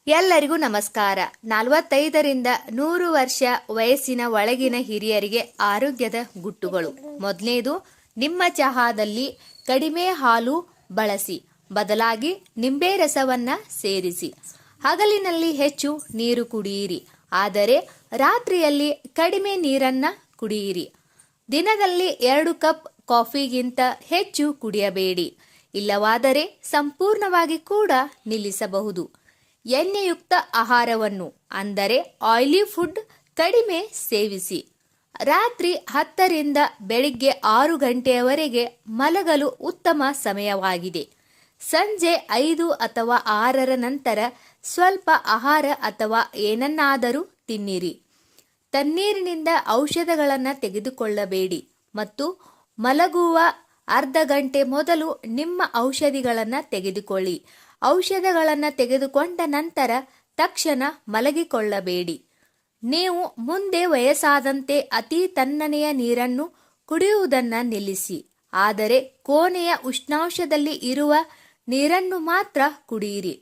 ಎಲ್ಲರಿಗೂ ನಮಸ್ಕಾರ. 45ರಿಂದ 100 ವರ್ಷ ವಯಸ್ಸಿನ ಒಳಗಿನ ಹಿರಿಯರಿಗೆ ಆರೋಗ್ಯದ ಗುಟ್ಟುಗಳು. ಮೊದಲನೇದು, ನಿಮ್ಮ ಚಹಾದಲ್ಲಿ ಕಡಿಮೆ ಹಾಲು ಬಳಸಿ, ಬದಲಾಗಿ ನಿಂಬೆ ರಸವನ್ನ ಸೇರಿಸಿ. ಹಗಲಿನಲ್ಲಿ ಹೆಚ್ಚು ನೀರು ಕುಡಿಯಿರಿ, ಆದರೆ ರಾತ್ರಿಯಲ್ಲಿ ಕಡಿಮೆ ನೀರನ್ನ ಕುಡಿಯಿರಿ. ದಿನದಲ್ಲಿ 2 ಕಪ್ ಕಾಫಿಗಿಂತ ಹೆಚ್ಚು ಕುಡಿಯಬೇಡಿ, ಇಲ್ಲವಾದರೆ ಸಂಪೂರ್ಣವಾಗಿ ಕೂಡ ನಿಲ್ಲಿಸಬಹುದು. ಎಣ್ಣೆಯುಕ್ತ ಆಹಾರವನ್ನು ಅಂದರೆ ಆಯಿಲಿ ಫುಡ್ ಕಡಿಮೆ ಸೇವಿಸಿ. ರಾತ್ರಿ 10ರಿಂದ ಬೆಳಿಗ್ಗೆ 6 ಗಂಟೆಯವರೆಗೆ ಮಲಗಲು ಉತ್ತಮ ಸಮಯವಾಗಿದೆ. ಸಂಜೆ 5 ಅಥವಾ 6ರ ನಂತರ ಸ್ವಲ್ಪ ಆಹಾರ ಅಥವಾ ಏನನ್ನಾದರೂ ತಿನ್ನಿರಿ. ತಣ್ಣೀರಿನಿಂದ ಔಷಧಗಳನ್ನು ತೆಗೆದುಕೊಳ್ಳಬೇಡಿ ಮತ್ತು ಮಲಗುವ ಅರ್ಧ ಗಂಟೆ ಮೊದಲು ನಿಮ್ಮ ಔಷಧಿಗಳನ್ನು ತೆಗೆದುಕೊಳ್ಳಿ. ಔಷಧಗಳನ್ನು ತೆಗೆದುಕೊಂಡ ನಂತರ ತಕ್ಷಣ ಮಲಗಿಕೊಳ್ಳಬೇಡಿ. ನೀವು ಮುಂದೆ ವಯಸ್ಸಾದಂತೆ ಅತಿ ತಣ್ಣನೆಯ ನೀರನ್ನು ಕುಡಿಯುವುದನ್ನು ನಿಲ್ಲಿಸಿ, ಆದರೆ ಕೋಣೆಯ ಉಷ್ಣಾಂಶದಲ್ಲಿ ಇರುವ ನೀರನ್ನು ಮಾತ್ರ ಕುಡಿಯಿರಿ.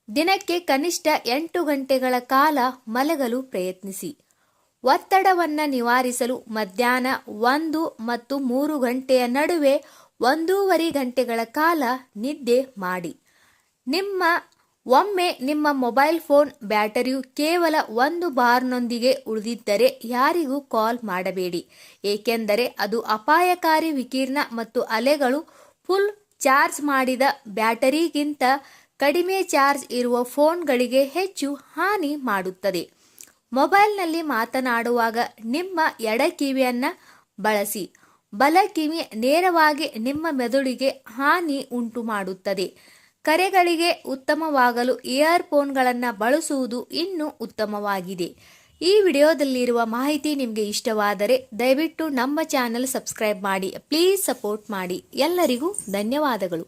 ದಿನಕ್ಕೆ ಕನಿಷ್ಠ 8 ಗಂಟೆಗಳ ಕಾಲ ಮಲಗಲು ಪ್ರಯತ್ನಿಸಿ. ಒತ್ತಡವನ್ನು ನಿವಾರಿಸಲು ಮಧ್ಯಾಹ್ನ 1 ಮತ್ತು 3 ಗಂಟೆಯ ನಡುವೆ 1.5 ಗಂಟೆಗಳ ಕಾಲ ನಿದ್ದೆ ಮಾಡಿ. ಒಮ್ಮೆ ನಿಮ್ಮ ಮೊಬೈಲ್ ಫೋನ್ ಬ್ಯಾಟರಿಯು ಕೇವಲ 1 ಬಾರ್ನೊಂದಿಗೆ ಉಳಿದಿದ್ದರೆ ಯಾರಿಗೂ ಕಾಲ್ ಮಾಡಬೇಡಿ, ಏಕೆಂದರೆ ಅದು ಅಪಾಯಕಾರಿ ವಿಕಿರಣ ಮತ್ತು ಅಲೆಗಳು ಫುಲ್ ಚಾರ್ಜ್ ಮಾಡಿದ ಬ್ಯಾಟರಿಗಿಂತ ಕಡಿಮೆ ಚಾರ್ಜ್ ಇರುವ ಫೋನ್ಗಳಿಗೆ ಹೆಚ್ಚು ಹಾನಿ ಮಾಡುತ್ತದೆ. ಮೊಬೈಲ್ನಲ್ಲಿ ಮಾತನಾಡುವಾಗ ನಿಮ್ಮ ಎಡ ಕಿವಿಯನ್ನು ಬಳಸಿ. ಬಲ ಕಿವಿ ನೇರವಾಗಿ ನಿಮ್ಮ ಮೆದುಳಿಗೆ ಹಾನಿ ಉಂಟು ಮಾಡುತ್ತದೆ. ಕರೆಗಳಿಗೆ ಉತ್ತಮವಾಗಲು ಇಯರ್ಫೋನ್ಗಳನ್ನು ಬಳಸುವುದು ಇನ್ನೂ ಉತ್ತಮವಾಗಿದೆ. ಈ ವಿಡಿಯೋದಲ್ಲಿರುವ ಮಾಹಿತಿ ನಿಮಗೆ ಇಷ್ಟವಾದರೆ ದಯವಿಟ್ಟು ನಮ್ಮ ಚಾನೆಲ್ ಸಬ್ಸ್ಕ್ರೈಬ್ ಮಾಡಿ. ಪ್ಲೀಸ್ ಸಪೋರ್ಟ್ ಮಾಡಿ. ಎಲ್ಲರಿಗೂ ಧನ್ಯವಾದಗಳು.